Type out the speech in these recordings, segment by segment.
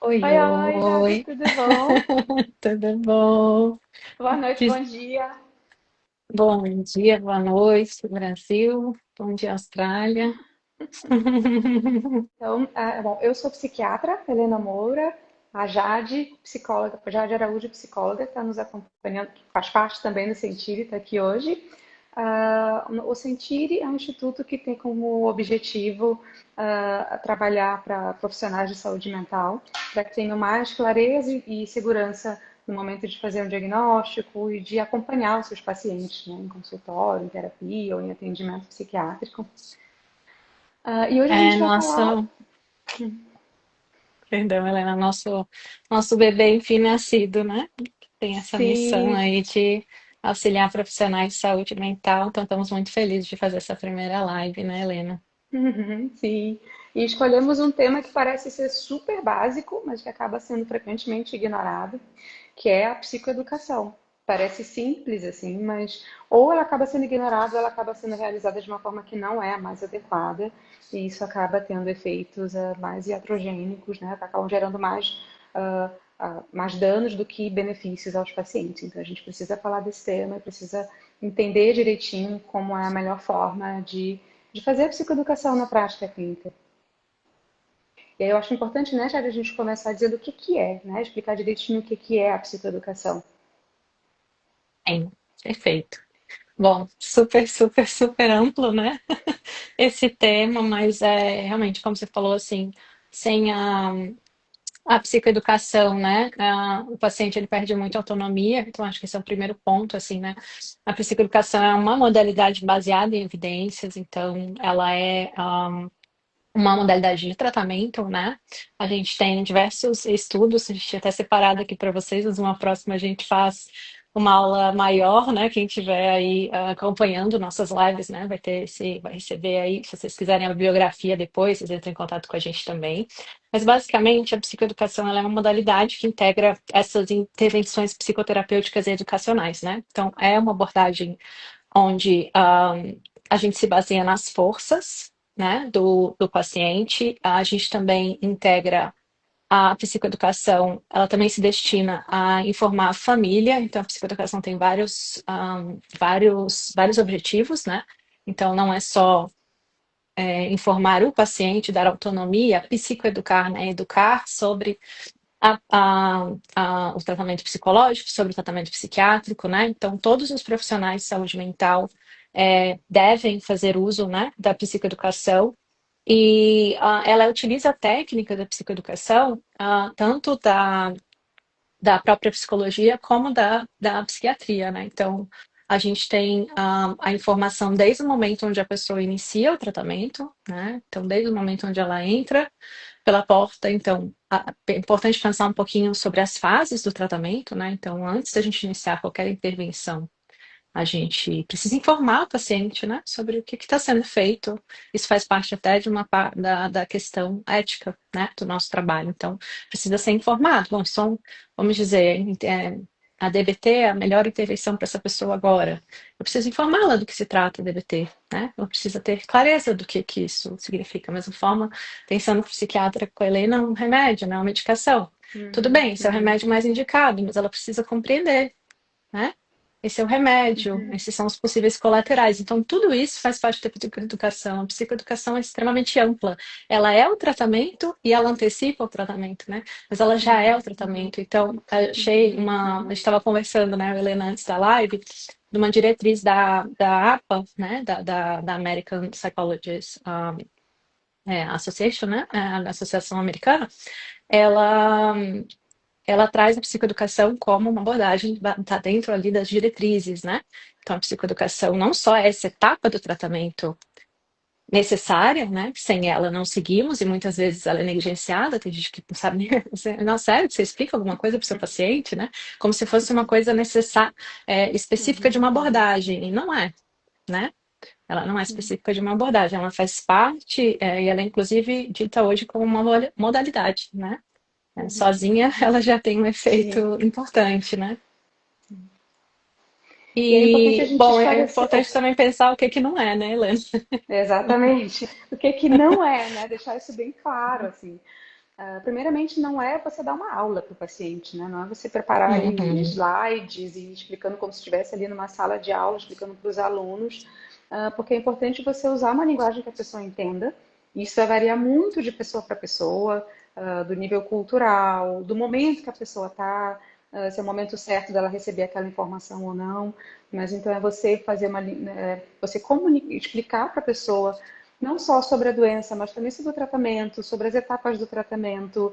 Oi, Oi, oi, Gabi, oi, tudo bom? tudo bom? Boa noite, bom Diz- dia. Bom dia, boa noite, Brasil, bom dia, Austrália. Então, bom, eu sou psiquiatra, Helena Moura, a Jade, psicóloga, Jade Araújo, psicóloga, está nos acompanhando, que faz parte também do Sentire, está aqui hoje. O Sentire é um instituto que tem como objetivo trabalhar para profissionais de saúde mental, para que tenham mais clareza e segurança no momento de fazer um diagnóstico e de acompanhar os seus pacientes, né, em consultório, em terapia ou em atendimento psiquiátrico. E hoje a É gente vai falar. nosso, perdão, Helena, nosso bebê enfim-nascido, né? Tem essa missão Sim, aí de auxiliar profissionais de saúde mental, então estamos muito felizes de fazer essa primeira live, né, Helena? uhum, sim. E escolhemos um tema que parece ser super básico, mas que acaba sendo frequentemente ignorado, que é a psicoeducação. Parece simples assim, mas ou ela acaba sendo ignorada, ou ela acaba sendo realizada de uma forma que não é a mais adequada, e isso acaba tendo efeitos mais iatrogênicos, né? Acabam gerando mais danos do que benefícios aos pacientes. Então a gente precisa falar desse tema, precisa entender direitinho como é a melhor forma de fazer a psicoeducação na prática clínica. E aí eu acho importante, né, Jade, a gente começar dizendo o que que é, né? Explicar direitinho o que que é a psicoeducação. Sim, perfeito. Bom, super amplo, né? Esse tema, mas é realmente, como você falou, assim, sem a psicoeducação, né? O paciente ele perde muito autonomia, então acho que esse é o primeiro ponto, assim, né? A psicoeducação é uma modalidade baseada em evidências, então ela é uma modalidade de tratamento, né? A gente tem diversos estudos, a gente tinha até separado aqui para vocês, mas uma próxima a gente faz uma aula maior, né? Quem estiver aí acompanhando nossas lives, né? Vai receber aí, se vocês quiserem a bibliografia depois, vocês entram em contato com a gente também. Mas basicamente a psicoeducação ela é uma modalidade que integra essas intervenções psicoterapêuticas e educacionais, né? Então é uma abordagem onde a gente se baseia nas forças, né, do paciente. A gente também integra a psicoeducação, ela também se destina a informar a família, então a psicoeducação tem vários objetivos, né? Então não é só informar o paciente, dar autonomia, psicoeducar, né? Educar sobre o tratamento psicológico, sobre o tratamento psiquiátrico, né? Então, todos os profissionais de saúde mental devem fazer uso, né, da psicoeducação e ela utiliza a técnica da psicoeducação tanto da própria psicologia como da psiquiatria, né? Então, a gente tem a informação desde o momento onde a pessoa inicia o tratamento, né? Então, desde o momento onde ela entra pela porta. Então, é importante pensar um pouquinho sobre as fases do tratamento, né? Então, antes da gente iniciar qualquer intervenção, a gente precisa informar o paciente, né, sobre o que está sendo feito. Isso faz parte até de da questão ética, né, do nosso trabalho. Então, precisa ser informado. Bom, vamos dizer, a DBT é a melhor intervenção para essa pessoa agora. Eu preciso informá-la do que se trata a DBT, né? Ela precisa ter clareza do que isso significa. Da mesma forma, pensando no psiquiatra com a Helena, um remédio, né, uma medicação. Tudo Uhum, bem, esse é o uhum, remédio mais indicado, mas ela precisa compreender, né? Esse é o remédio, uhum, esses são os possíveis colaterais. Então, tudo isso faz parte da psicoeducação. A psicoeducação é extremamente ampla. Ela é o tratamento e ela antecipa o tratamento, né? Mas ela já é o uhum, tratamento. Então, achei a gente estava conversando, né, Helena, antes da live, de uma diretriz da APA, né, da American Psychologist Association, né, a Associação Americana, ela ela traz a psicoeducação como uma abordagem, está dentro ali das diretrizes, né? Então, a psicoeducação não só é essa etapa do tratamento necessária, né? Sem ela não seguimos e muitas vezes ela é negligenciada, tem gente que não sabe nem, não, sério, você explica alguma coisa para o seu paciente, né? Como se fosse uma coisa necessária, específica de uhum, uma uhum, abordagem, e não é, né? Ela não é específica de uma abordagem, ela faz parte, e ela é inclusive dita hoje como uma modalidade, né? uhum, Sozinha ela já tem um sim. efeito importante, né? E é importante a E, gente bom, é esclarecer. importante também pensar o que não é, né, Helena? Exatamente. O que que não é, né? Deixar isso bem claro, assim. Primeiramente, não é você dar uma aula para o paciente, né? Não é você preparar ali Uhum. slides e explicando como se estivesse ali numa sala de aula, explicando para os alunos, porque é importante você usar uma linguagem que a pessoa entenda. Isso vai variar muito de pessoa para pessoa, do nível cultural, do momento que a pessoa está, se é o momento certo dela receber aquela informação ou não. Mas então é você fazer você explicar para a pessoa não só sobre a doença, mas também sobre o tratamento, sobre as etapas do tratamento,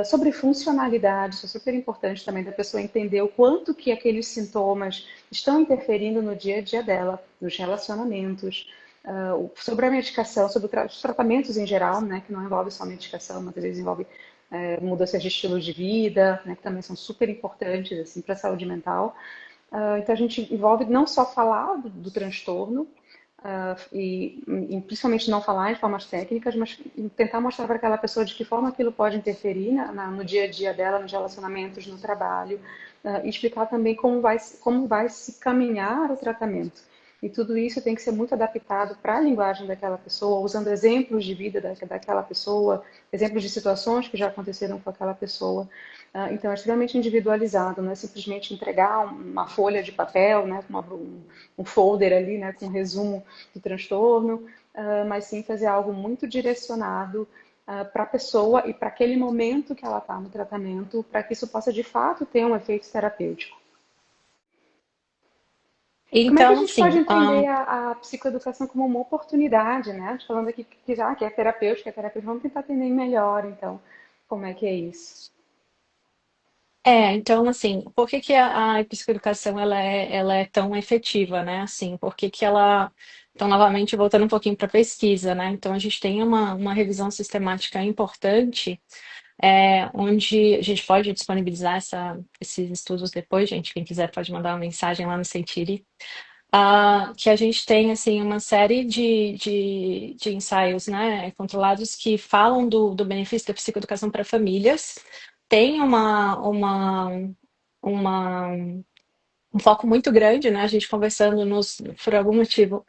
sobre funcionalidade. Isso é super importante também da pessoa entender o quanto que aqueles sintomas estão interferindo no dia a dia dela, nos relacionamentos, sobre a medicação, sobre os tratamentos em geral, né, que não envolve só medicação, mas às vezes envolve mudanças de estilo de vida, né, que também são super importantes assim, para a saúde mental. Então a gente envolve não só falar do transtorno, e principalmente não falar em formas técnicas, mas tentar mostrar para aquela pessoa de que forma aquilo pode interferir no dia a dia dela, nos relacionamentos, no trabalho, e explicar também como vai se caminhar o tratamento. E tudo isso tem que ser muito adaptado para a linguagem daquela pessoa, usando exemplos de vida daquela pessoa, exemplos de situações que já aconteceram com aquela pessoa. Então, é extremamente individualizado, não é simplesmente entregar uma folha de papel, né, com um folder ali, né, com um resumo do transtorno, mas sim fazer algo muito direcionado para a pessoa e para aquele momento que ela está no tratamento, para que isso possa de fato ter um efeito terapêutico. E como é que a Então, gente pode assim, entender a psicoeducação como uma oportunidade, né? Falando aqui que é terapêutica, vamos tentar entender melhor, então, como é que é isso. então, assim, por que que a psicoeducação ela é tão efetiva, né? Assim, por que que ela. Então, novamente, voltando um pouquinho para a pesquisa, né? Então, a gente tem uma revisão sistemática importante, onde a gente pode disponibilizar esses estudos depois, gente. Quem quiser pode mandar uma mensagem lá no Sentiri. Que a gente tem assim uma série de ensaios, né, controlados que falam do benefício da psicoeducação para famílias. Tem uma, um foco muito grande, né, a gente conversando por algum motivo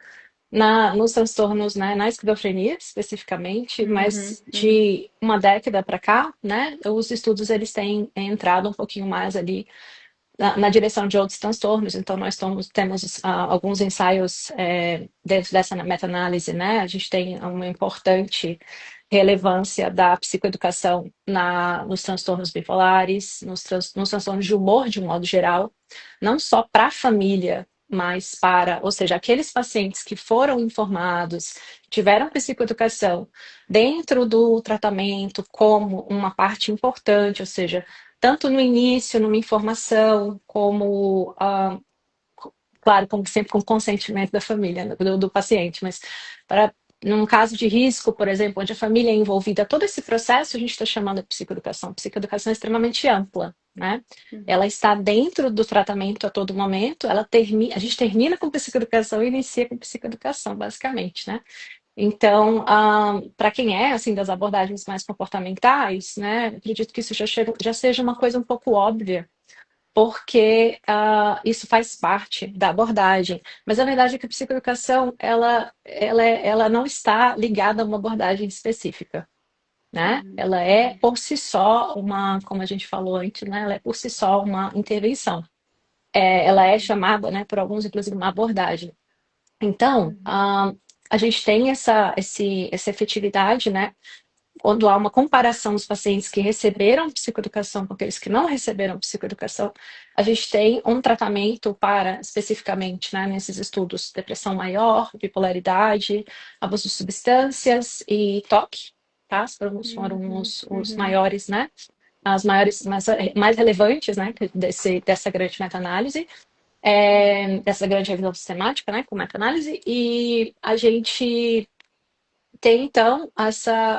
nos transtornos, né, na esquizofrenia especificamente, Uhum, mas uhum, de uma década para cá, né, os estudos eles têm entrado um pouquinho mais ali na direção de outros transtornos. Então, temos alguns ensaios dentro dessa meta-análise, né? A gente tem uma importante relevância da psicoeducação nos transtornos bipolares, nos transtornos de humor de um modo geral, não só para a família, mas ou seja, aqueles pacientes que foram informados, tiveram psicoeducação dentro do tratamento como uma parte importante, ou seja, tanto no início, numa informação, como, claro, como sempre com consentimento da família, né, do paciente, mas para num caso de risco, por exemplo, onde a família é envolvida, todo esse processo a gente está chamando de psicoeducação. Psicoeducação é extremamente ampla, né? uhum, Ela está dentro do tratamento a todo momento, a gente termina com psicoeducação e inicia com psicoeducação, basicamente, né? Então, para quem é assim das abordagens mais comportamentais, né, acredito que isso já seja uma coisa um pouco óbvia, porque isso faz parte da abordagem. Mas a verdade é que a psicoeducação ela não está ligada a uma abordagem específica, né? uhum, Ela é por si só como a gente falou antes, né? Ela é por si só uma intervenção. Ela é chamada, né, por alguns, inclusive, uma abordagem. Então, uhum, a gente tem essa efetividade, né? Quando há uma comparação dos pacientes que receberam psicoeducação com aqueles que não receberam psicoeducação, a gente tem um tratamento para, especificamente, né, nesses estudos, depressão maior, bipolaridade, abuso de substâncias e toque, tá? Foram uhum, os uhum, maiores, né? As maiores, mais relevantes, né, dessa grande meta-análise, dessa grande revisão sistemática, né, com meta-análise, e a gente tem, então, a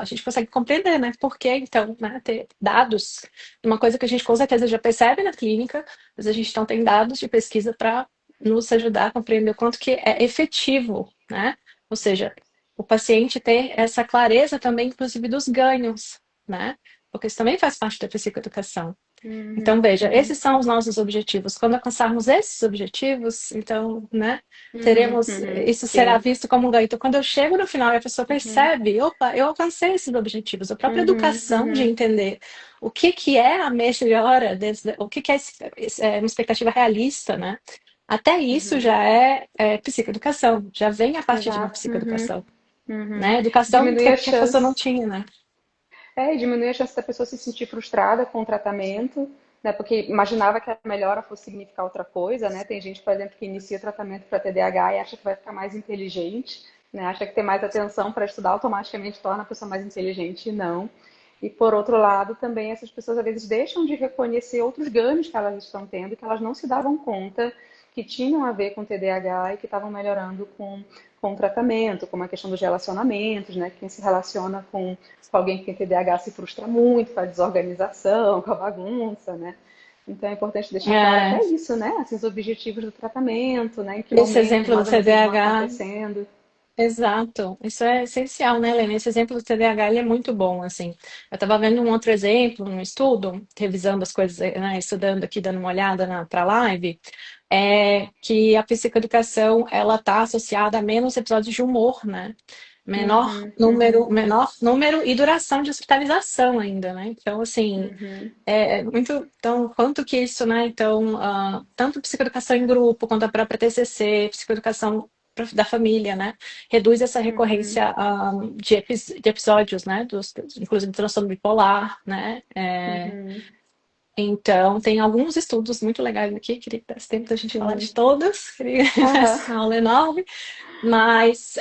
gente consegue compreender, né? Por que, então, né, ter dados, uma coisa que a gente com certeza já percebe na clínica, mas a gente não tem dados de pesquisa para nos ajudar a compreender o quanto que é efetivo, né? Ou seja, o paciente ter essa clareza também, inclusive, dos ganhos, né? Porque isso também faz parte da psicoeducação. Então, veja, uhum, esses são os nossos objetivos. Quando alcançarmos esses objetivos, então, né, teremos, isso será sim, visto como um ganho. Então, quando eu chego no final e a pessoa uhum, percebe, opa, eu alcancei esses objetivos. A própria uhum, educação de uhum, entender o que que é a melhora, o que que é, uma expectativa realista, né? Até isso uhum. já é psicoeducação, já vem a partir de uma Exato, uhum, psicoeducação, uhum. né? Educação Diminui a que a pessoa não chance. tinha, né? E diminui a chance da pessoa se sentir frustrada com o tratamento, né? Porque imaginava que a melhora fosse significar outra coisa, né? Tem gente, por exemplo, que inicia tratamento para TDAH e acha que vai ficar mais inteligente, né? Acha que ter mais atenção para estudar automaticamente torna a pessoa mais inteligente, e não. E por outro lado, também essas pessoas às vezes deixam de reconhecer outros ganhos que elas estão tendo, que elas não se davam conta que tinham a ver com TDAH e que estavam melhorando com o tratamento, como a questão dos relacionamentos, né? Quem se relaciona com alguém que tem TDAH se frustra muito com a desorganização, com a bagunça, né? Então é importante deixar claro É, até isso, né? Assim, os objetivos do tratamento, né? Em que esse momentos exemplo do mais ou menos eles vão TDAH. acontecendo. Exato, isso é essencial, né, Helena? Esse exemplo do TDAH ele é muito bom, assim. Eu estava vendo um outro exemplo, um estudo, revisando as coisas, né, estudando aqui, dando uma olhada para a live, que a psicoeducação ela está associada a menos episódios de humor, né? Uhum, uhum, Menor número e duração de hospitalização ainda, né? Então, assim, uhum, muito, então, quanto que isso, né? Então, tanto psicoeducação em grupo, quanto a própria TCC, psicoeducação da família, né? Reduz essa uhum, recorrência de episódios, né? Inclusive do transtorno bipolar, né? uhum. Então, tem alguns estudos muito legais aqui, queria dar tempo da gente falar Sim. de todos, queria Aham. essa aula enorme, mas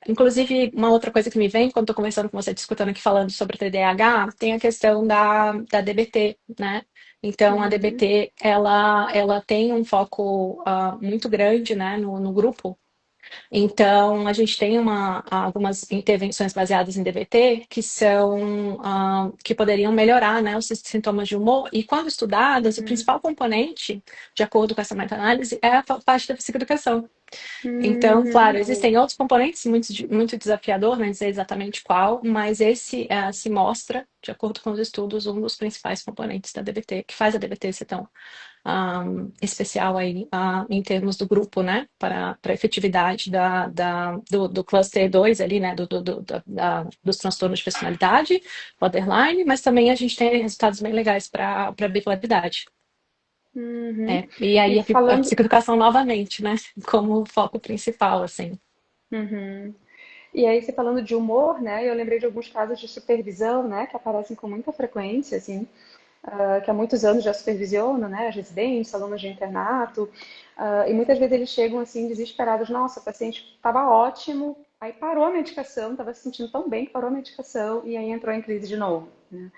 inclusive, uma outra coisa que me vem quando estou conversando com você, discutindo aqui, falando sobre TDAH, tem a questão da DBT, né? Então, a Uhum, DBT, ela tem um foco muito grande, né, no grupo. Então, a gente tem algumas intervenções baseadas em DBT que são, que poderiam melhorar, né, os sintomas de humor. E quando estudadas, o uhum, principal componente, de acordo com essa meta-análise, é a parte da psicoeducação. Então, claro, boa. existem outros componentes muito desafiador, não dizer exatamente qual, mas esse se mostra, de acordo com os estudos, um dos principais componentes da DBT, que faz a DBT ser tão especial aí em termos do grupo, né, para a efetividade do cluster 2 ali, né, dos transtornos de personalidade, borderline, mas também a gente tem resultados bem legais para a bipolaridade. Uhum. E E aí a falando, psicoeducação novamente, né, como foco principal, assim. uhum. E aí, você falando de humor, né? Eu lembrei de alguns casos de supervisão, né? Que aparecem com muita frequência, assim, que há muitos anos já supervisiono, né? As residentes, alunos de internato, e muitas vezes eles chegam assim desesperados. Nossa, o paciente estava ótimo, aí parou a medicação, estava se sentindo tão bem que parou a medicação e aí entrou em crise de novo, né?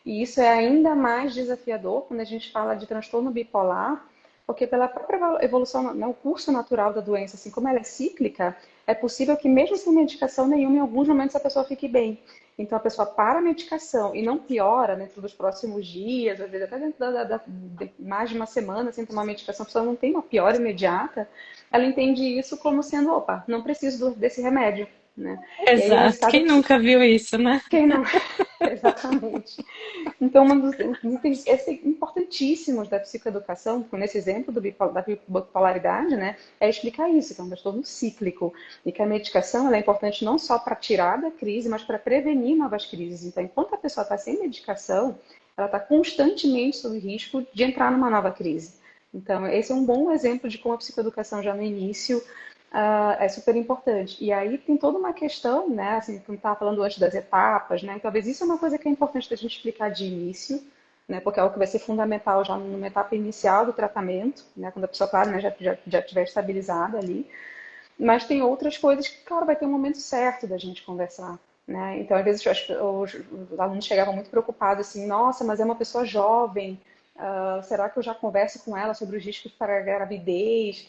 E isso é ainda mais desafiador quando a gente fala de transtorno bipolar, porque pela própria evolução, né, o curso natural da doença, assim como ela é cíclica, é possível que mesmo sem medicação nenhuma, em alguns momentos a pessoa fique bem. Então a pessoa para a medicação e não piora dentro dos próximos dias, às vezes até dentro de mais de uma semana sem tomar medicação, a pessoa não tem uma piora imediata, ela entende isso como sendo, opa, não preciso desse remédio, né? E aí nesse Exato. caso, Quem nunca viu isso, né? quem não... Exatamente. Então, um dos itens importantíssimos da psicoeducação, nesse exemplo da bipolaridade, né, é explicar isso, que é um transtorno cíclico, e que a medicação ela é importante não só para tirar da crise, mas para prevenir novas crises. Então, enquanto a pessoa está sem medicação, ela está constantemente sob risco de entrar numa nova crise. Então, esse é um bom exemplo de como a psicoeducação já no início é super importante. E aí tem toda uma questão, né, assim, como estava falando antes das etapas, né, e talvez isso é uma coisa que é importante da gente explicar de início, né, porque é algo que vai ser fundamental já numa etapa inicial do tratamento, né, quando a pessoa, claro, né, já estiver estabilizada ali. Mas tem outras coisas que, claro, vai ter um momento certo da gente conversar. Né? Então, às vezes, os alunos chegavam muito preocupados, assim, nossa, mas é uma pessoa jovem, será que eu já converso com ela sobre os riscos para a gravidez,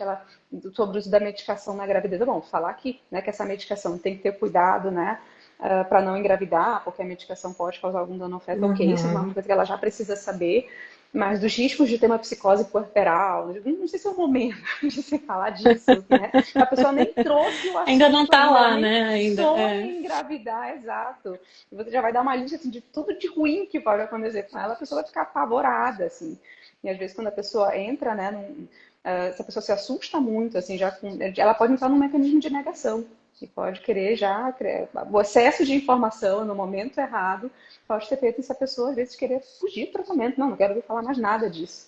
sobre o uso da medicação na gravidez? Bom, falar aqui, né, que essa medicação tem que ter cuidado, né, para não engravidar, porque a medicação pode causar algum dano ao feto, ok, isso é uma Uhum. coisa que ela já precisa saber, mas dos riscos de ter uma psicose puerperal. Não sei se é o momento de se falar disso, né? A pessoa nem trouxe o Ainda não assunto tá ainda, ela lá, nem né? Ainda. sonha É. em engravidar, exato. E você já vai dar uma lista assim, de tudo de ruim que pode acontecer com ela, a pessoa vai ficar apavorada, assim. E às vezes quando a pessoa entra, né, se a pessoa se assusta muito, assim, ela pode entrar num mecanismo de negação. E pode querer já, o excesso de informação no momento errado pode ter feito essa pessoa, às vezes, querer fugir do tratamento. Não quero ouvir falar mais nada disso.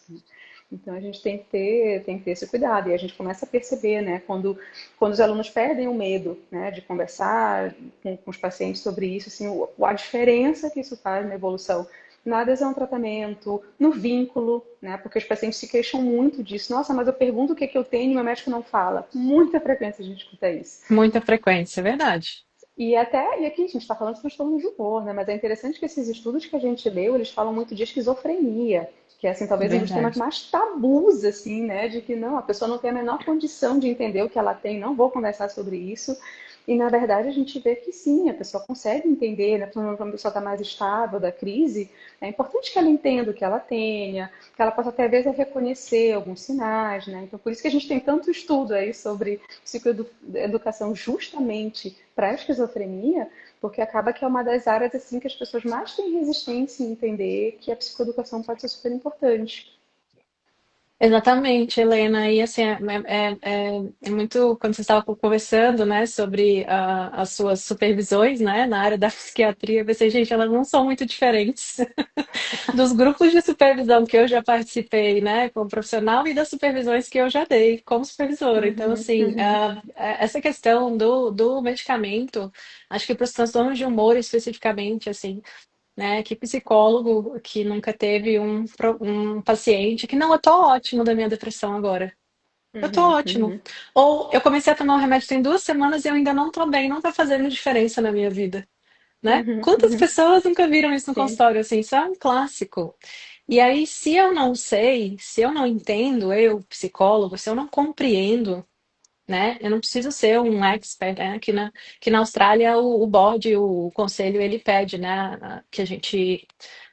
Então a gente tem que ter esse cuidado. E a gente começa a perceber, né, quando os alunos perdem o medo, né, de conversar com os pacientes sobre isso, assim, a diferença que isso faz na evolução na adesão ao tratamento, no vínculo, né? Porque os pacientes se queixam muito disso. Nossa, mas eu pergunto o que é que eu tenho e meu médico não fala. Muita frequência a gente escuta isso. Muita frequência, é verdade. E aqui a gente está falando de transtorno de humor, né? Mas é interessante que esses estudos que a gente leu, eles falam muito de esquizofrenia, que é assim, talvez um dos temas Verdade. mais tabus, assim, né? De que não, a pessoa não tem a menor condição de entender o que ela tem, não vou conversar sobre isso. E na verdade a gente vê que sim, a pessoa consegue entender, né? Quando a pessoa está mais estável da crise, é importante que ela entenda o que ela tenha, que ela possa até às vezes reconhecer alguns sinais, né? Então por isso que a gente tem tanto estudo aí sobre psicoeducação justamente para a esquizofrenia, porque acaba que é uma das áreas assim que as pessoas mais têm resistência em entender que a psicoeducação pode ser super importante. Exatamente, Helena. E assim, é muito quando você estava conversando, né, sobre as suas supervisões, né, na área da psiquiatria, eu pensei, gente, elas não são muito diferentes dos grupos de supervisão que eu já participei, né, como profissional e das supervisões que eu já dei como supervisora. Então, Uhum, assim, uhum, essa questão do medicamento, acho que para os transtornos de humor especificamente, assim, né? Que psicólogo que nunca teve um paciente que não, eu tô ótimo da minha depressão agora. Eu tô uhum, ótimo. uhum, Ou eu comecei a tomar o remédio tem 2 semanas e eu ainda não tô bem, não tá fazendo diferença na minha vida, né? uhum, Quantas uhum. pessoas nunca viram isso no Sim. consultório assim? Isso é um clássico. E aí, se eu não sei, se eu não entendo, eu, psicólogo, se eu não compreendo, né? Eu não preciso ser um expert, né? Que na Austrália o board, o conselho, ele pede, né? Que a gente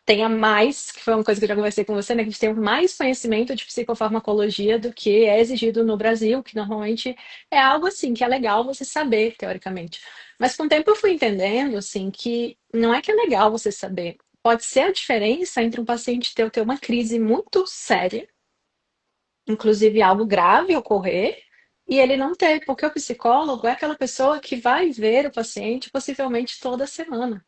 tenha mais, que foi uma coisa que eu já conversei com você, né? Que a gente tenha mais conhecimento de psicofarmacologia do que é exigido no Brasil, que normalmente é algo assim, que é legal você saber, teoricamente. Mas com o tempo eu fui entendendo, assim, que não é que é legal você saber. Pode ser a diferença entre um paciente ter uma crise muito séria, inclusive algo grave ocorrer, e ele não ter, porque o psicólogo é aquela pessoa que vai ver o paciente possivelmente toda semana.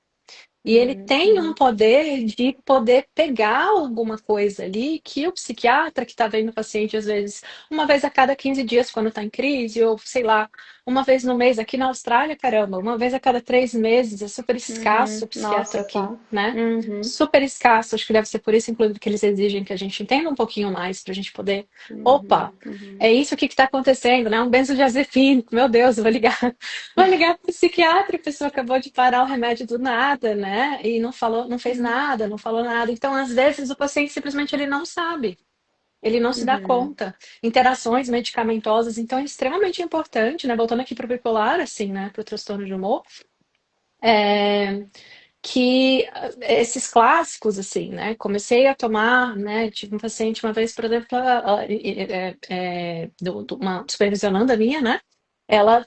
E ele Uhum, tem um uhum, poder de poder pegar alguma coisa ali que o psiquiatra que está vendo o paciente, às vezes, uma vez a cada 15 dias, quando está em crise, ou sei lá, uma vez no mês aqui na Austrália, caramba, uma vez a cada 3 meses, é super escasso uhum. o psiquiatra Nossa, aqui, tá. né? Uhum, Super escasso, acho que deve ser por isso, inclusive, que eles exigem que a gente entenda um pouquinho mais, para a gente poder. uhum, Opa, uhum, é isso aqui que está acontecendo, né? Um benzodiazepínico, meu Deus, eu vou ligar. Vou ligar para o psiquiatra, a pessoa acabou de parar o remédio do nada, né? E não falou, não fez nada, não falou nada. Então, às vezes, o paciente simplesmente ele não sabe, ele não se dá uhum, conta. Interações medicamentosas, então é extremamente importante, né? Voltando aqui para o bipolar, assim, né? Para o transtorno de humor, é, que esses clássicos, assim, né? Comecei a tomar, né? Tive um paciente uma vez, por exemplo, uma supervisionando a minha, né? Ela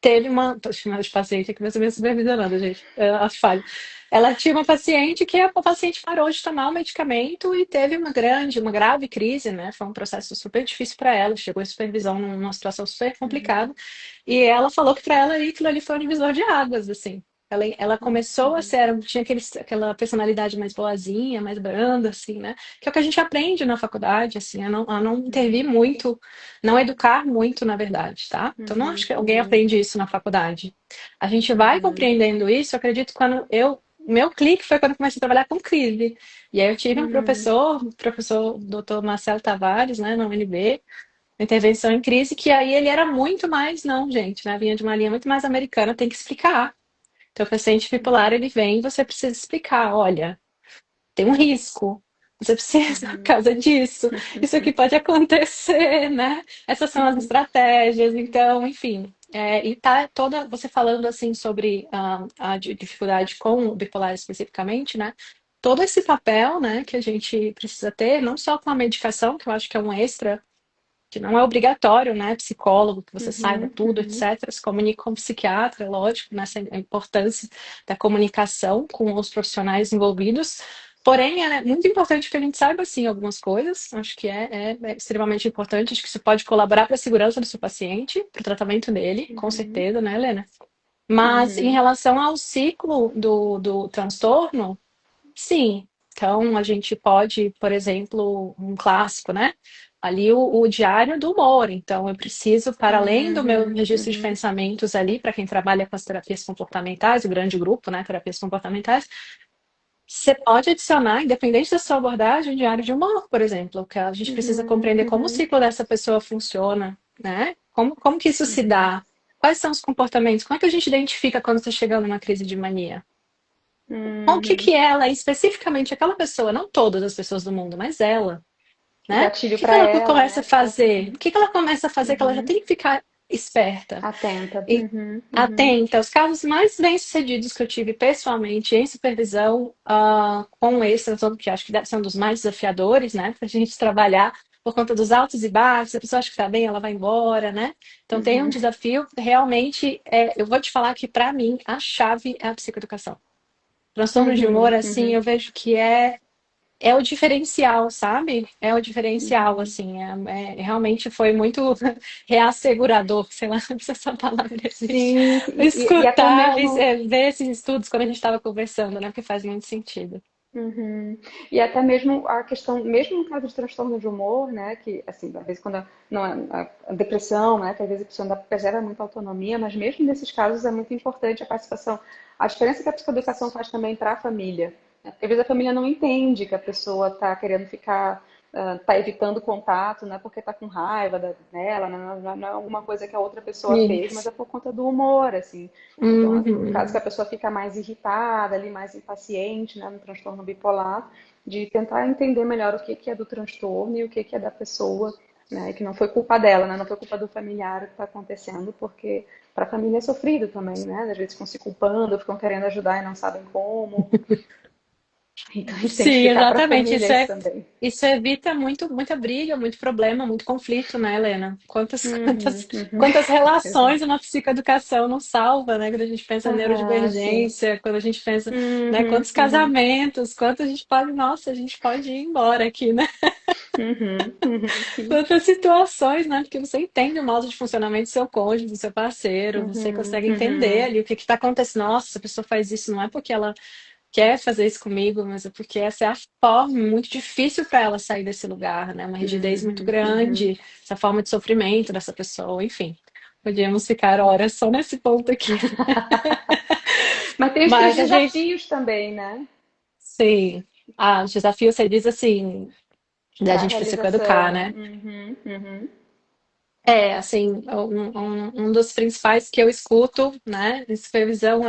teve uma. Tô chamando de paciente aqui, mas eu me supervisionando, gente. A falha. Ela tinha uma paciente que a paciente parou de tomar o medicamento e teve uma grave crise, né? Foi um processo super difícil para ela. Chegou em supervisão numa situação super complicada. E ela falou que para ela aquilo ali foi um divisor de águas, assim. Ela começou a ser, tinha aquela personalidade mais boazinha, mais branda, assim, né? Que é o que a gente aprende na faculdade, assim, a não intervir muito, não educar muito, na verdade, tá? Então, não acho uhum, que alguém uhum, aprende isso na faculdade. A gente vai uhum, compreendendo isso, eu acredito, o meu clique foi quando eu comecei a trabalhar com crise. E aí eu tive um uhum, professor, o professor Dr. Marcelo Tavares, né, na UNB, intervenção em crise, que aí ele era muito mais, não, gente, né? Vinha de uma linha muito mais americana, tem que explicar. Então, o paciente bipolar, ele vem, você precisa explicar, olha, tem um risco. Você precisa, por uhum, causa disso, isso aqui pode acontecer, né? Essas são as estratégias, então, enfim. E tá toda, você falando assim sobre a dificuldade com o bipolar especificamente, né? todo esse papel, né, que a gente precisa ter, não só com a medicação, que eu acho que é um extra, que não é obrigatório, né, psicólogo, que você saiba Uhum, tudo, uhum, etc. Se comunique com o psiquiatra, lógico, nessa a importância da comunicação com os profissionais envolvidos. Porém, é muito importante que a gente saiba, sim, algumas coisas. Acho que é extremamente importante. Acho que isso pode colaborar para a segurança do seu paciente, para o tratamento dele, com uhum, certeza, né, Helena? Mas em uhum, relação ao ciclo do transtorno, sim. Então, a gente pode, por exemplo, um clássico, né? Ali o diário do humor. Então, eu preciso, para além do meu uhum, registro de uhum, pensamentos ali, para quem trabalha com as terapias comportamentais, o grande grupo, né? Terapias comportamentais, você pode adicionar, independente da sua abordagem, um diário de humor, por exemplo, que a gente precisa uhum, compreender como o uhum, ciclo dessa pessoa funciona, né? Como que isso se uhum, dá? Quais são os comportamentos? Como é que a gente identifica quando está chegando uma crise de mania? O que uhum. que ela, especificamente aquela pessoa, não todas as pessoas do mundo, mas ela, O né? O gatilho que que para ela ela, começa né? a Que tá. fazer? O que que ela começa a fazer que ela já Uhum. tem que ficar esperta Atenta. e Uhum, uhum, atenta? Os casos mais bem-sucedidos que eu tive pessoalmente em supervisão com esse transtorno, que acho que deve ser um dos mais desafiadores, né? Pra gente trabalhar por conta dos altos e baixos, a pessoa acha que tá bem, ela vai embora, né? Então tem um uhum, desafio, realmente, eu vou te falar que para mim a chave é a psicoeducação. Transtorno de humor, uhum, assim, uhum. eu vejo que é o diferencial, sabe? É o diferencial, Uhum. assim. Realmente foi muito reassegurador, sei lá se essa palavra existe. Sim, e até Escutar, mesmo. ver esses estudos quando a gente estava conversando, né? Porque faz muito sentido. Uhum. E até mesmo a questão, mesmo no caso de transtorno de humor, né, que assim, às vezes quando não é a depressão, né, que às vezes a pessoa ainda preserva muita autonomia, mas mesmo nesses casos é muito importante a participação. A diferença que a psicoeducação faz também para a família, né? Porque às vezes a família não entende que a pessoa está querendo ficar, está evitando contato, não é porque está com raiva dela, né, não é alguma coisa que a outra pessoa fez, mas Isso. é por conta do humor, assim. Então, no caso que Uhum. a pessoa fica mais irritada, ali, mais impaciente, né, no transtorno bipolar, de tentar entender melhor o que que é do transtorno e o que que é da pessoa, né, que não foi culpa dela, né, não foi culpa do familiar o que está acontecendo, porque para a família é sofrido também, né, às vezes ficam se culpando, ficam querendo ajudar e não sabem como, então a gente tem que Sim, explicar para a exatamente. família isso também. Isso evita muita briga, muito problema, muito conflito, né, Helena? Quantas, Uhum, quantas, uhum. quantas relações Exato. uma psicoeducação não salva, né? Quando a gente pensa em Ah, sim. neurodivergência, quando a gente pensa, né, Uhum, quantos uhum, casamentos, quanto a gente pode, nossa, a gente pode ir embora aqui, né? uhum, uhum, sim. Quantas situações, né? Porque você entende o modo de funcionamento do seu cônjuge, do seu parceiro, você Uhum, consegue entender uhum, ali o que está acontecendo. Nossa, essa pessoa faz isso, não é porque ela quer fazer isso comigo, mas é porque essa é a forma muito difícil para ela sair desse lugar, né? Uma rigidez muito uhum, uhum. grande, essa forma de sofrimento dessa pessoa, enfim. Podíamos ficar horas só nesse ponto aqui. Mas tem os seus Mas a gente, desafios também, né? sim, o desafio você diz assim, da Para a gente psicoeducar, realização. né? Uhum, uhum, Assim, um dos principais que eu escuto, né, em supervisão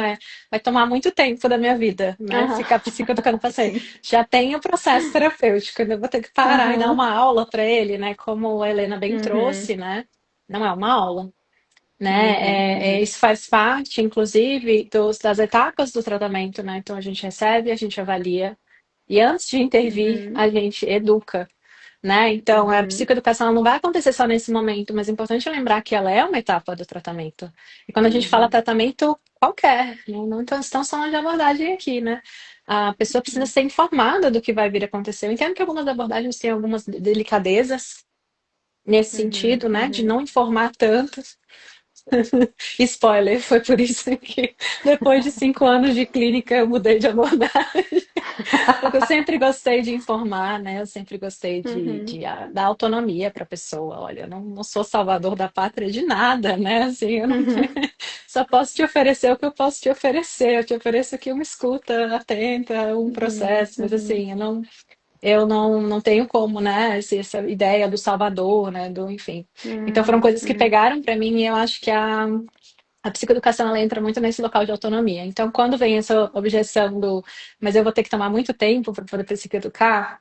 vai tomar muito tempo da minha vida, né, aham, ficar psicoeducando o paciente. sim. Já tem o processo terapêutico, eu vou ter que parar e dar Aham, uma aula para ele, né, como a Helena bem uhum, trouxe, né, não é uma aula, uhum, né, uhum, isso faz parte, inclusive, das etapas do tratamento, né, então a gente recebe, a gente avalia, e antes de intervir, uhum, a gente educa, né? Então, a uhum, psicoeducação ela não vai acontecer só nesse momento, mas é importante lembrar que ela é uma etapa do tratamento. E quando a gente fala uhum, tratamento qualquer, não estamos falando de abordagem aqui, né? A pessoa precisa ser informada do que vai vir a acontecer. Eu entendo que algumas abordagens têm algumas delicadezas nesse uhum, sentido, né? De uhum. não informar tanto. Spoiler, foi por isso que depois de 5 anos de clínica eu mudei de abordagem. Porque eu sempre gostei de informar, né? Eu sempre gostei Uhum, dar autonomia para a pessoa. Olha, eu não sou salvador da pátria de nada, né? Assim, eu não uhum, só posso te oferecer o que eu posso te oferecer. Eu te ofereço aqui uma escuta atenta, um uhum, processo, mas uhum, assim, eu não tenho como, né? Essa ideia do salvador, né? Do, enfim. Então foram uhum, coisas que uhum, pegaram para mim e eu acho que a psicoeducação ela entra muito nesse local de autonomia. Então, quando vem essa objeção mas eu vou ter que tomar muito tempo para poder psicoeducar,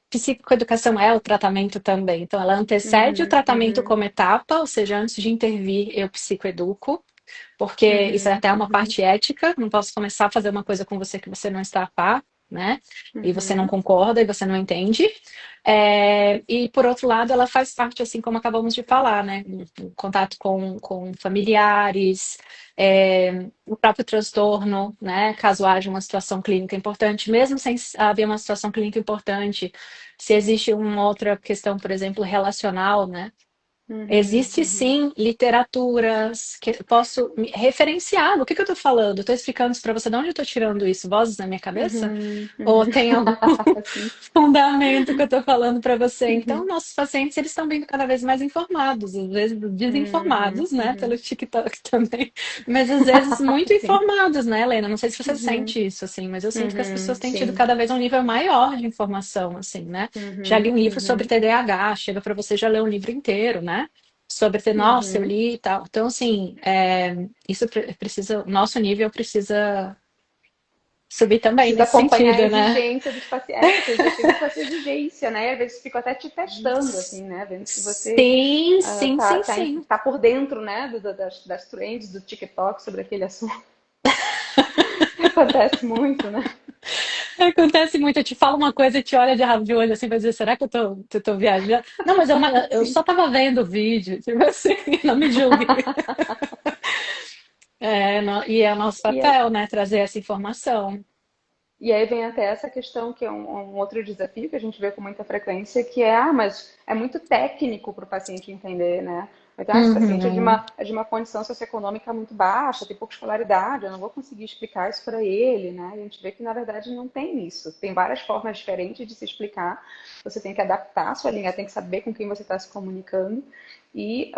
psicoeducação é o tratamento também. Então, ela antecede o uhum, tratamento uhum, como etapa, ou seja, antes de intervir, eu psicoeduco, porque isso é uhum, até uma uhum, parte ética. Não posso começar a fazer uma coisa com você que você não está a par, né? E você não Uhum. concorda e você não entende. E por outro lado, ela faz parte, assim como acabamos de falar, né? O contato com familiares, o próprio transtorno, né? Caso haja uma situação clínica importante, mesmo sem haver uma situação clínica importante, se existe uma outra questão, por exemplo, relacional, né? Uhum. Existe Uhum. sim literaturas que eu posso me referenciar. O que eu estou falando? Estou explicando isso para você. De onde eu estou tirando isso? Vozes na minha cabeça? Uhum. Ou Uhum. tem algum Sim. fundamento que eu estou falando para você? Então, Uhum. nossos pacientes eles estão vindo cada vez mais informados, às vezes Uhum. desinformados, né, Uhum. pelo TikTok também, mas às vezes muito Sim. informados, né, Helena? Não sei se você Uhum. sente isso, assim, mas eu sinto que as pessoas têm tido Sim. cada vez um nível maior de informação, assim, né? Já li Uhum. um livro sobre Uhum. TDAH, chega para você já ler um livro inteiro, né? Sobre ter, nossa, eu Uhum. li e tal. Então, assim, isso precisa, o nosso nível precisa subir também Precisa nesse acompanhar a sentido, né? exigência dos pacientes. É, porque eles já chegam com essa exigência, né? E às vezes ficam até te testando, assim, né? Vendo se você Sim, sim, tá, sim, tá, sim. tá por dentro, né? das trends do TikTok sobre aquele assunto. Acontece muito, né? Acontece muito, eu te falo uma coisa e te olha de rabo de olho assim pra dizer, será que eu tô viajando? Não, mas eu Sim. só tava vendo o vídeo, tipo assim, não me julgue. E é o nosso E aí, papel, né, trazer essa informação. e aí vem até essa questão que é um outro desafio que a gente vê com muita frequência, que é, mas é muito técnico para o paciente entender, né? Então, esse paciente Uhum. é de uma condição socioeconômica muito baixa, tem pouca escolaridade, eu não vou conseguir explicar isso para ele, né? E a gente vê que, na verdade, não tem isso. Tem várias formas diferentes de se explicar. Você tem que adaptar a sua língua, tem que saber com quem você está se comunicando. E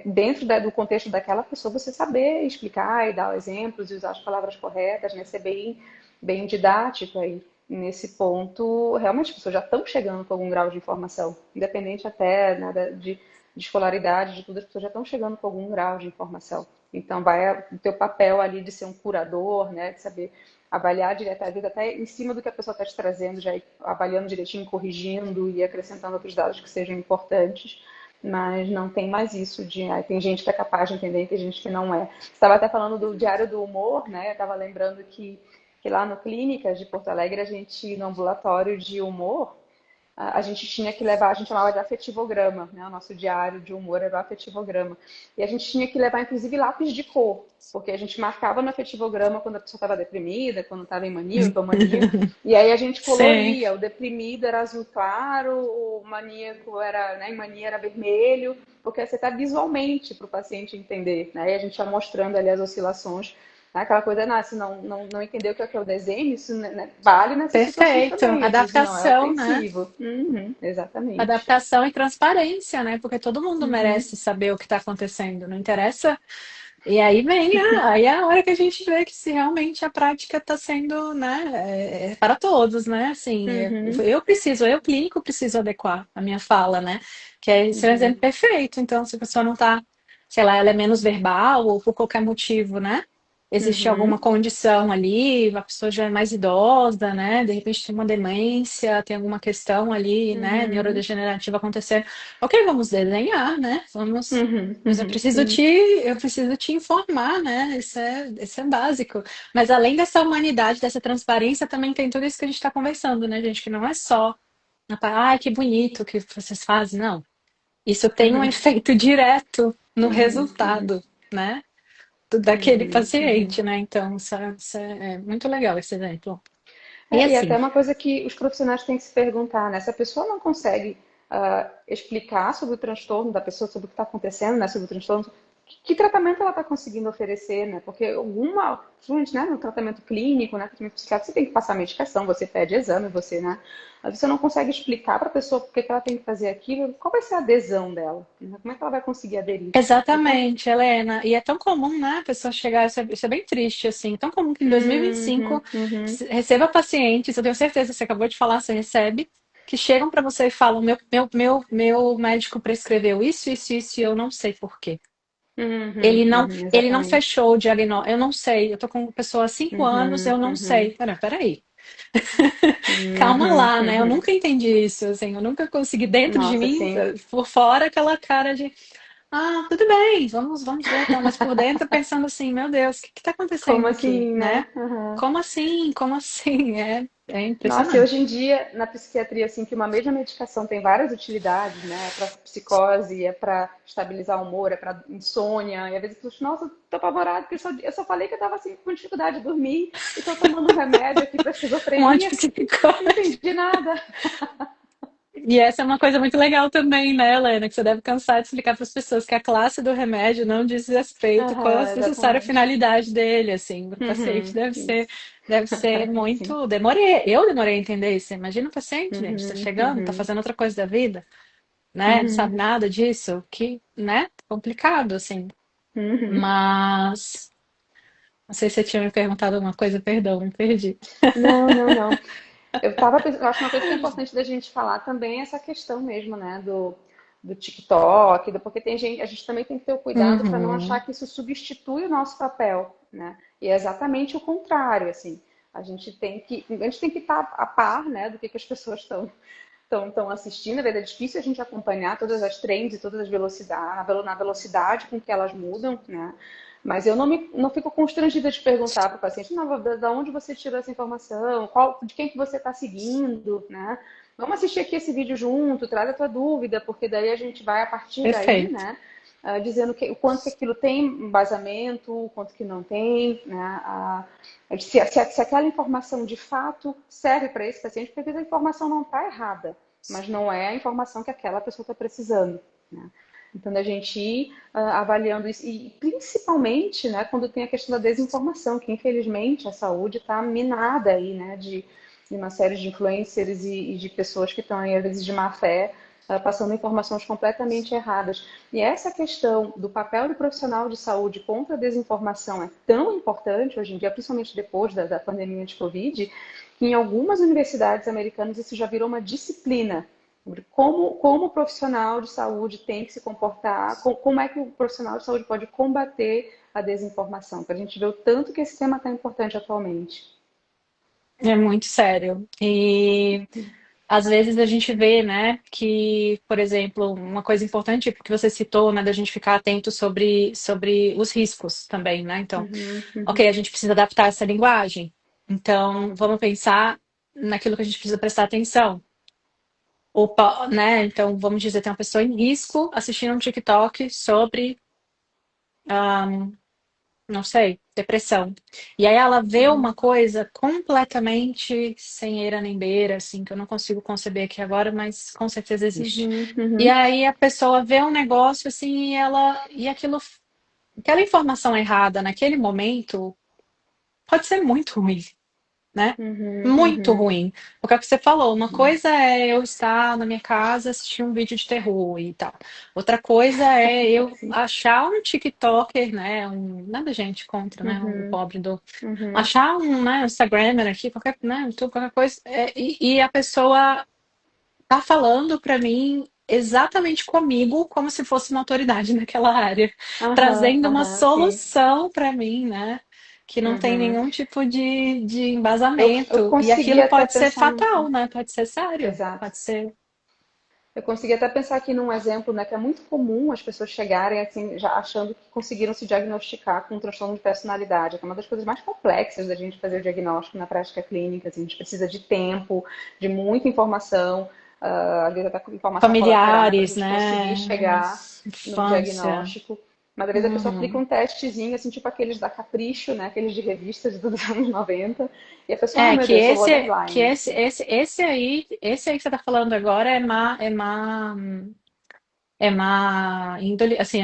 dentro do contexto daquela pessoa, você saber explicar e dar exemplos e usar as palavras corretas, né? Ser bem didático aí. Nesse ponto, realmente as pessoas já estão chegando com algum grau de informação, independente até né, de escolaridade, de tudo, as pessoas já estão chegando com algum grau de informação. Então, vai o teu papel ali de ser um curador, né, de saber avaliar direto, às vezes até em cima do que a pessoa está te trazendo, já ir avaliando direitinho, corrigindo e acrescentando outros dados que sejam importantes, mas não tem mais isso de tem gente que é capaz de entender e tem gente que não é. Você estava até falando do Diário do Humor, né? Eu estava lembrando que lá no Clínicas de Porto Alegre, a gente, no ambulatório de humor, a gente tinha que levar, a gente chamava de afetivograma, né? O nosso diário de humor era o afetivograma. E a gente tinha que levar, inclusive, lápis de cor, porque a gente marcava no afetivograma quando a pessoa estava deprimida, quando estava em mania, ou hipomania, e aí a gente Sim. coloria. O deprimido era azul claro, o maníaco era, né, em mania era vermelho, porque você está visualmente para o paciente entender, né? E a gente ia mostrando ali as oscilações. Aquela coisa, se não entendeu o que é o desenho, isso né, vale nessas situações Perfeito. também. Às vezes não é Adaptação, né? ofensivo. Uhum, exatamente. Adaptação e transparência, né? Porque todo mundo Uhum, merece saber o que está acontecendo, não interessa. E aí aí é a hora que a gente vê que se realmente a prática está sendo, né, para todos, né? Assim, uhum, eu clínico preciso adequar a minha fala, né? Que é esse é um exemplo uhum, perfeito. Então, se a pessoa não está, sei lá, ela é menos verbal ou por qualquer motivo, né? Existe alguma uhum, condição ali, a pessoa já é mais idosa, né? De repente tem uma demência, tem alguma questão ali, né, uhum, neurodegenerativa acontecendo. Ok, vamos desenhar, né? Vamos. uhum, Mas eu uhum, preciso sim. te, eu preciso te informar, né? Isso é básico. Mas além dessa humanidade, dessa transparência, também tem tudo isso que a gente está conversando, né, gente? Que não é só, ai, que bonito que vocês fazem, não. Isso tem um efeito direto no Uhum, uhum, resultado, né? Daquele uhum, uhum. paciente, né? Então, isso é muito legal esse exemplo. E E assim, até uma coisa que os profissionais têm que se perguntar, né? Se a pessoa não consegue explicar sobre o transtorno da pessoa, sobre o que está acontecendo, né? Sobre o transtorno, que tratamento ela está conseguindo oferecer, né? Porque principalmente, né, no tratamento clínico, né, tratamento psiquiátrico, você tem que passar medicação, você pede exame, você, né? Mas você não consegue explicar para a pessoa por que ela tem que fazer aquilo, qual vai ser a adesão dela? Né? Como é que ela vai conseguir aderir? Então, exatamente, Helena. E é tão comum, né, a pessoa chegar, isso é bem triste, assim, tão comum que em 2025 uhum, uhum, receba pacientes, eu tenho certeza, você acabou de falar, você recebe, que chegam para você e falam, meu médico prescreveu isso, e eu não sei por quê. uhum, Ele não exatamente. fechou o diagnóstico, eu não sei, eu tô com uma pessoa há 5 anos, Uhum, eu não sei. uhum, Peraí. Calma uhum, lá, né? Eu uhum. nunca entendi isso, assim, eu nunca consegui dentro de Nossa, mim, sim. por fora, aquela cara de tudo bem, vamos ver, então, mas por dentro pensando assim, meu Deus, o que está Como acontecendo aqui, assim, né? né? Uhum. Como assim? Como assim? É Nossa, e hoje impressionante. em dia, na psiquiatria, assim, que uma mesma medicação tem várias utilidades, né? É para psicose, é para estabilizar o humor, é para insônia. E às vezes tu, nossa, tô apavorada, porque eu só falei que eu tava assim, com dificuldade de dormir e tô tomando um remédio aqui para Um esquizofrenia. Não antipsicótico. entendi nada. E essa é uma coisa muito legal também, né, Helena? Que você deve cansar de explicar para as pessoas que a classe do remédio não diz respeito qual a Aham, necessária exatamente. finalidade dele, assim. Para o paciente Isso. deve ser Sim. muito. Eu demorei a entender isso. Imagina o paciente, gente, está Uhum, chegando, está uhum, fazendo outra coisa da vida, né? Não uhum, sabe nada disso, que, né? Complicado, assim. uhum. Mas não sei se você tinha me perguntado alguma coisa, perdão, me perdi. Não, não, não. Eu acho uma coisa que é importante da gente falar também é essa questão mesmo, né, do TikTok, porque tem gente, a gente também tem que ter o cuidado para não achar Uhum. que isso substitui o nosso papel, né? E é exatamente o contrário, assim. A gente tem que estar a par, né, do que as pessoas estão assistindo. Na verdade, é difícil a gente acompanhar todas as trends e todas as velocidades, na velocidade com que elas mudam, né? Mas eu não fico constrangida de perguntar para o paciente, não, da onde você tirou essa informação, de quem que você está seguindo, né? Vamos assistir aqui esse vídeo junto, traz a tua dúvida, porque daí a gente vai a partir daí, Perfeito. né? Dizendo o quanto que aquilo tem embasamento, o quanto que não tem, né? Se aquela informação de fato serve para esse paciente, porque às vezes a informação não está errada, mas não é a informação que aquela pessoa está precisando, né? Então, a gente ir avaliando isso, e principalmente, né, quando tem a questão da desinformação, que infelizmente a saúde está minada aí, né, de uma série de influencers e de pessoas que estão aí, às vezes, de má fé, passando informações completamente erradas. E essa questão do papel do profissional de saúde contra a desinformação é tão importante hoje em dia, principalmente depois da pandemia de Covid, que em algumas universidades americanas isso já virou uma disciplina sobre como o profissional de saúde tem que se comportar, como é que o profissional de saúde pode combater a desinformação, para a gente ver o tanto que esse tema está importante atualmente. É muito sério. E às vezes a gente vê, né, que, por exemplo, uma coisa importante que você citou, né, da gente ficar atento sobre os riscos também, né? Então, Uhum, uhum, ok, a gente precisa adaptar essa linguagem. Então, vamos pensar naquilo que a gente precisa prestar atenção. Opa, né? Então, vamos dizer, tem uma pessoa em risco assistindo um TikTok sobre não sei, depressão. E aí ela vê uma coisa completamente sem eira nem beira, assim, que eu não consigo conceber aqui agora, mas com certeza existe. uhum, E uhum, aí a pessoa vê um negócio assim e aquela informação errada naquele momento pode ser muito ruim, né? uhum, Muito uhum, ruim. Porque é o que você falou, uma coisa é eu estar na minha casa assistir um vídeo de terror e tal. Outra coisa é eu sim, achar um TikToker, né? Nada gente contra, né? O uhum, pobre do uhum, achar um, né, Instagramer aqui, qualquer, né, YouTube, qualquer coisa, e a pessoa tá falando pra mim exatamente comigo, como se fosse uma autoridade naquela área, aham, trazendo uma aham, sim, solução pra mim, né, que não tem uhum. nenhum tipo de Eu embasamento, e consegui aquilo até pode ser pensar num, fatal, né, pode ser sério, exato. pode ser. Eu consegui até pensar aqui num exemplo, né, que é muito comum as pessoas chegarem assim, já achando que conseguiram se diagnosticar com um transtorno de personalidade, que é uma das coisas mais complexas da gente fazer o diagnóstico na prática clínica. Assim, a gente precisa de tempo, de muita informação, às vezes até com informação colateral, para a Familiares, gente conseguir né, chegar no infância. diagnóstico. Mas às vezes a pessoa aplica Uhum. um testezinho, assim, tipo aqueles da Capricho, né, aqueles de revistas dos anos 90, e a pessoa, ai É, meu que Deus, sou esse, que borderline. esse aí que você tá falando agora é má índole, assim,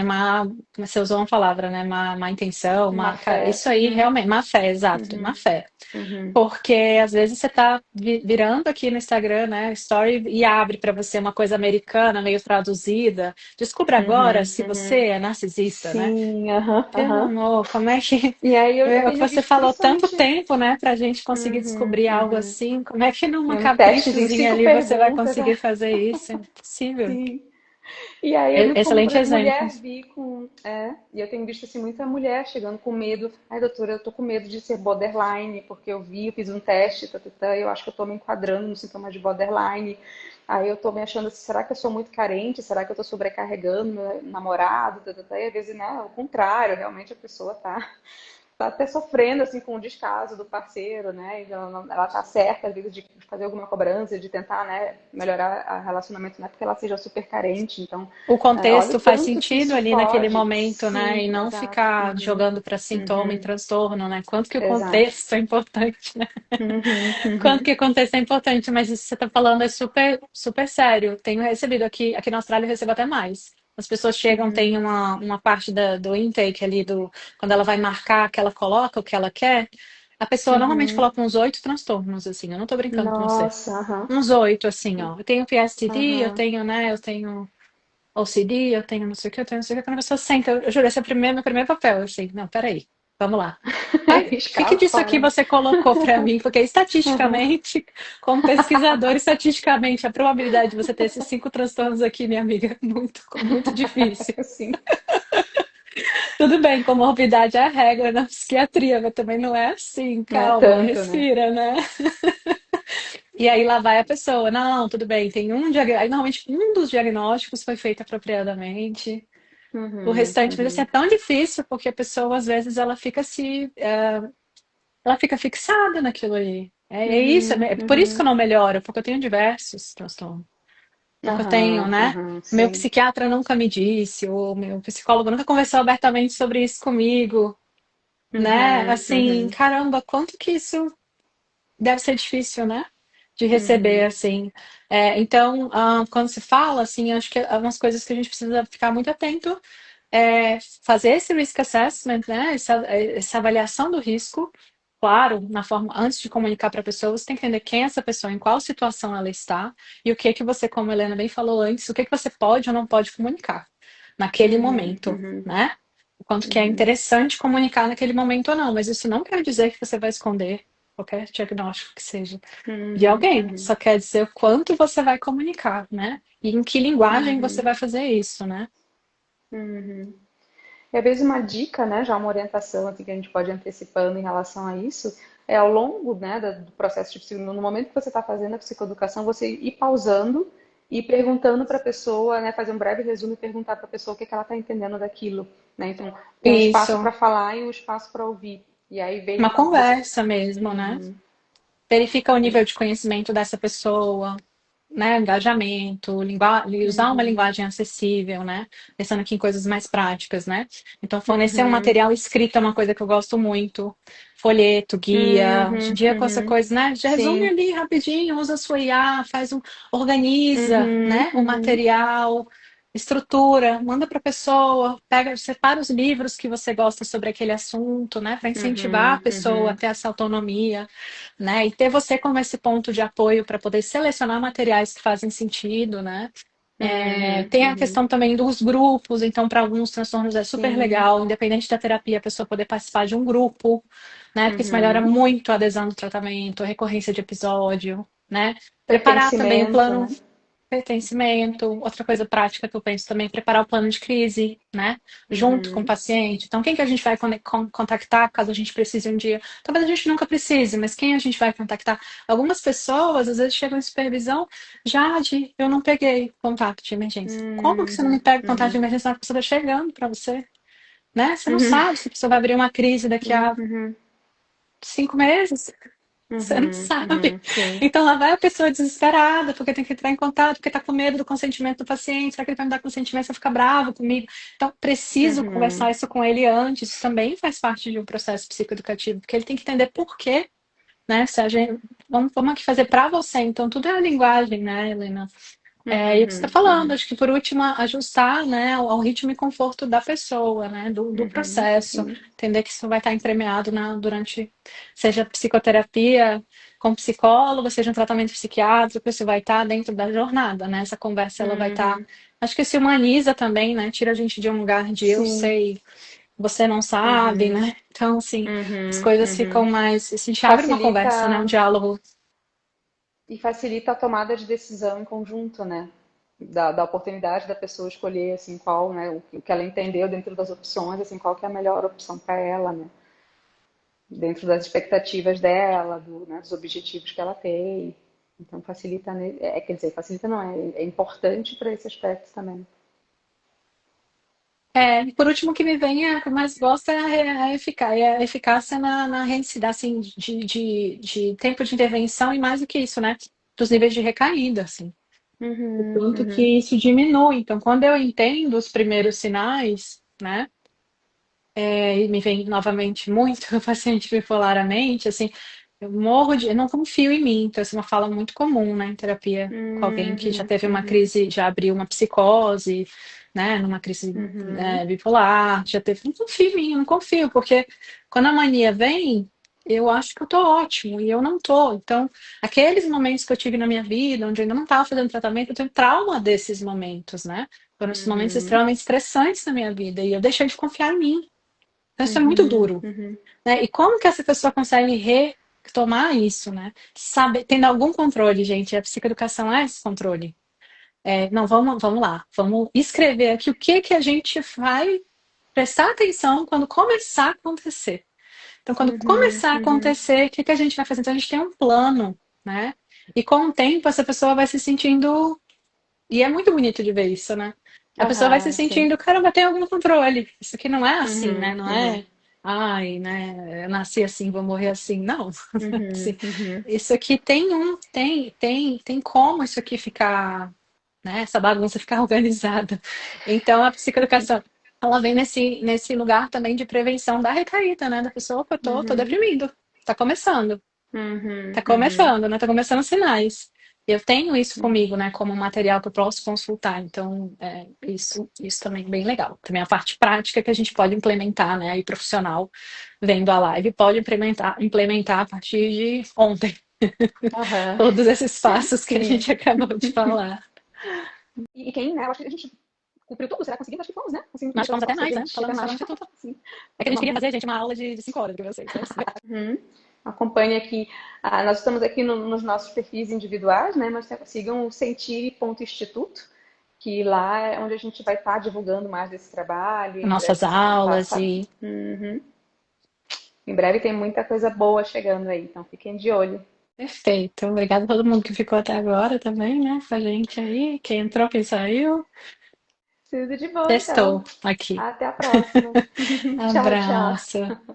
você usou uma palavra, né? Má intenção, Má cara, fé. isso aí Uhum, realmente, má fé, exato, má uhum, fé. uhum, Porque às vezes você tá virando aqui no Instagram, né, story e abre para você uma coisa americana, meio traduzida. Descubra agora uhum, se uhum. você é narcisista, né? Sim, aham, Pelo aham. amor, como é que E aí eu é o que tenho você visto falou tanto principalmente tempo, né, pra gente conseguir uhum, descobrir algo uhum. assim? Como é que numa É um testezinho, caprichozinha cinco ali você vai perguntas, conseguir né? fazer isso? É impossível. Sim. E aí é muito comum, por Excelente exemplo, exemplo. mulher vir com. E eu tenho visto assim, muita mulher chegando com medo. Ai, doutora, eu tô com medo de ser borderline, porque eu fiz um teste, e eu acho que eu tô me enquadrando no sintoma de borderline. Aí eu tô me achando assim, será que eu sou muito carente? Será que eu tô sobrecarregando meu namorado? E às vezes, né, ao contrário, realmente a pessoa tá tá até sofrendo assim com o descaso do parceiro, né? Então, ela tá certa às vezes de fazer alguma cobrança, de tentar, né, melhorar o relacionamento, não é porque ela seja super carente. Então, O olha contexto o faz tanto que sentido isso ali naquele pode. momento, né? E Sim, não exato. ficar Uhum, jogando para sintoma e uhum, transtorno, né? Quanto que o exato. contexto é importante, né? Uhum, Quanto uhum, que o contexto é importante, mas isso que você está falando é super, super sério. Tenho recebido aqui na Austrália eu recebo até mais. As pessoas chegam, tem uhum, uma parte do intake ali, quando ela vai marcar, que ela coloca o que ela quer, a pessoa normalmente uhum. coloca uns 8 transtornos, assim, eu não tô brincando com você. Nossa, aham, Uns 8, assim, ó. Eu tenho PSTD, eu aham. tenho, né, eu tenho OCD, eu tenho não sei o que, eu tenho não sei o que. Quando a pessoa senta, eu juro, esse é meu primeiro papel. Assim, não, peraí, vamos lá. O que Arriscar disso aqui fora, né? você colocou para mim? Porque Aham. estatisticamente, como pesquisador, estatisticamente, a probabilidade de você ter esses 5 transtornos aqui, minha amiga, é muito, muito difícil. Sim, Tudo bem, comorbidade é a regra na psiquiatria, mas também não é assim, não é calma, tanto, né? respira, né? E aí lá vai a pessoa, não, tudo bem, tem um diagnóstico. Aí normalmente um dos diagnósticos foi feito apropriadamente. O Uhum, restante, mas assim, é uhum, tão difícil porque a pessoa, às vezes, ela fica fixada naquilo ali. É isso, uhum, é por isso que eu uhum. não melhoro, porque eu tenho diversos transtornos. Porque eu tenho, Aham, né? aham, Meu sim. psiquiatra nunca me disse, o meu psicólogo nunca conversou abertamente sobre isso comigo, né? Uhum, Assim, uhum, caramba, quanto que isso deve ser difícil, né? De receber, uhum, assim. Então, quando se fala, assim, acho que umas coisas que a gente precisa ficar muito atento fazer esse risk assessment, né? Essa avaliação do risco, claro, na forma, antes de comunicar para a pessoa, você tem que entender quem é essa pessoa, em qual situação ela está, e o que que você, como a Helena bem falou antes, o que que você pode ou não pode comunicar naquele uhum, momento, uhum, né? O quanto que é uhum, interessante comunicar naquele momento ou não, mas isso não quer dizer que você vai esconder qualquer diagnóstico que seja de uhum, alguém, uhum, só quer dizer o quanto você vai comunicar, né? E em que linguagem você uhum, vai fazer isso, né? uhum. E às vezes uma dica, né, já uma orientação assim, que a gente pode ir antecipando em relação a isso, é ao longo, né, do processo de no momento que você está fazendo a psicoeducação, você ir pausando e perguntando para a pessoa, né, fazer um breve resumo e perguntar para a pessoa o que, que ela está entendendo daquilo, né? Então, tem um espaço Isso. para falar e um espaço para ouvir. E aí Uma vem você. conversa mesmo, né? Uhum, Verifica o nível de conhecimento dessa pessoa, né? Engajamento, usar uma uhum, linguagem acessível, né? Pensando aqui em coisas mais práticas, né? Então, fornecer um uhum, material escrito é uma coisa que eu gosto muito. Folheto, guia, hoje em uhum, dia com essa uhum. coisa, né? Já resume Sim. ali rapidinho, usa a sua IA, organiza, Uhum, né? O uhum, material, estrutura, manda para a pessoa, pega, separa os livros que você gosta sobre aquele assunto, né? Para incentivar a uhum, pessoa a uhum. ter essa autonomia, né? E ter você como esse ponto de apoio para poder selecionar materiais que fazem sentido, né? Uhum, Tem a uhum. questão também dos grupos, então para alguns transtornos é super Sim. legal, independente da terapia, a pessoa poder participar de um grupo, né? Porque isso melhora Uhum. muito a adesão do tratamento, a recorrência de episódio, né? Preparar também o Pertencimento, plano né? pertencimento, outra coisa prática que eu penso também, preparar o plano de crise, né? Junto com o Uhum. paciente. Então, quem que a gente vai contactar caso a gente precise um dia? Talvez a gente nunca precise, mas quem a gente vai contactar? Algumas pessoas, às vezes, chegam em supervisão, Jade, eu não peguei contato de emergência. Como que você não me Uhum. pega contato de Uhum. emergência na hora que a pessoa está chegando para você? Né? Você não Uhum. sabe se a pessoa vai abrir uma crise daqui a Uhum. 5 meses. Você não Uhum. sabe. Uhum. Sim. Então lá vai a pessoa desesperada, porque tem que entrar em contato, porque está com medo do consentimento do paciente. Será que ele vai me dar consentimento se eu ficar bravo comigo? Então, preciso Uhum. conversar isso com ele antes. Isso também faz parte de um processo psicoeducativo, porque ele tem que entender por quê, né? Se a gente, vamos aqui fazer para você. Então, tudo é a linguagem, né, Helena? E o que você está Uhum. falando, Uhum. acho que por último, ajustar, né, ao ritmo e conforto da pessoa, né, do Uhum. processo, Sim. entender que isso vai estar entremeado durante, seja psicoterapia com psicólogo, seja um tratamento psiquiátrico, isso vai estar dentro da jornada, né, essa conversa ela vai estar, Uhum. acho que se humaniza também, né, tira a gente de um lugar de eu Sim. sei, você não sabe, Uhum. né, então, assim, as Uhum. coisas ficam Uhum. mais, assim, a gente abre uma conversa, né, um Facilita diálogo. e facilita a tomada de decisão em conjunto, né? Da oportunidade da pessoa escolher assim qual, né, o que ela entendeu dentro das opções, assim qual que é a melhor opção para ela, né? Dentro das expectativas dela, né, dos objetivos que ela tem. Então facilita, quer dizer, facilita não, é importante para esse aspecto também. E por último, o que me vem, o que eu mais gosto é a eficácia na reincidência, assim, de tempo de intervenção e mais do que isso, né? Dos níveis de recaída, assim. O Uhum, quanto uhum, que isso diminui. Então, quando eu entendo os primeiros sinais, né? E me vem novamente muito o paciente bipolaramente, assim, eu não confio em mim, então essa é uma fala muito comum, né, em terapia, com alguém que já uhum, teve uma uhum, crise, já abriu uma psicose, né, numa crise uhum, bipolar, já teve, não confio em mim, eu não confio, porque quando a mania vem, eu acho que eu tô ótimo, e eu não tô, então, aqueles momentos que eu tive na minha vida, onde eu ainda não estava fazendo tratamento, eu tenho trauma desses momentos, né, foram esses momentos uhum, extremamente estressantes na minha vida, e eu deixei de confiar em mim, então, isso é muito uhum, duro, uhum, né? E como que essa pessoa consegue retomar isso, né? Sabe, tendo algum controle, gente. A psicoeducação é esse controle. Não, vamos lá. Vamos escrever aqui o que que a gente vai prestar atenção quando começar a acontecer. Então, quando uhum, começar a uhum, acontecer, o que que a gente vai fazer? Então, a gente tem um plano, né? E com o tempo, essa pessoa vai se sentindo e é muito bonito de ver isso, né? A pessoa vai se aham, sim, sentindo, caramba, tem algum controle. Isso aqui não é assim, né? uhum, Não uhum, é, ai, né? Eu nasci assim, vou morrer assim. Não. uhum, Assim, uhum, isso aqui tem como isso aqui ficar, né? Essa bagunça ficar organizada. Então, a psicoeducação, ela vem nesse lugar também de prevenção da recaída, né? Da pessoa, opa, tô uhum, deprimido. Tá começando. uhum, Tá uhum, começando, né? Tá começando os sinais. Eu tenho isso uhum. comigo, né? Como material que eu posso consultar. Então, isso também é bem legal. Também a parte prática que a gente pode implementar, né? Aí profissional vendo a live pode implementar a partir de ontem. Aham. Todos esses passos que a Sim. gente acabou de falar. E quem, né? Eu acho que a gente cumpriu tudo. Será que conseguimos? Acho que fomos, né? Assim, Nós pelo falamos até nosso mais, né? limite Falamos, danado. falamos de tudo. Sim. É que a gente queria Não. fazer, gente, uma aula de 5 horas com vocês. Uhum. Acompanhe aqui. Nós estamos aqui nos nossos perfis individuais, né? Mas sigam o Sentire.instituto, que lá é onde a gente vai estar divulgando mais desse trabalho. Em breve Nossas vocês vão estar aulas sabendo. e. Uhum. Em breve tem muita coisa boa chegando aí, então fiquem de olho. Perfeito. Obrigada a todo mundo que ficou até agora também, né? Com a gente aí. Quem entrou, quem saiu. Tudo de bom, então. Estou aqui. Até a próxima. Tchau, tchau. Abraço.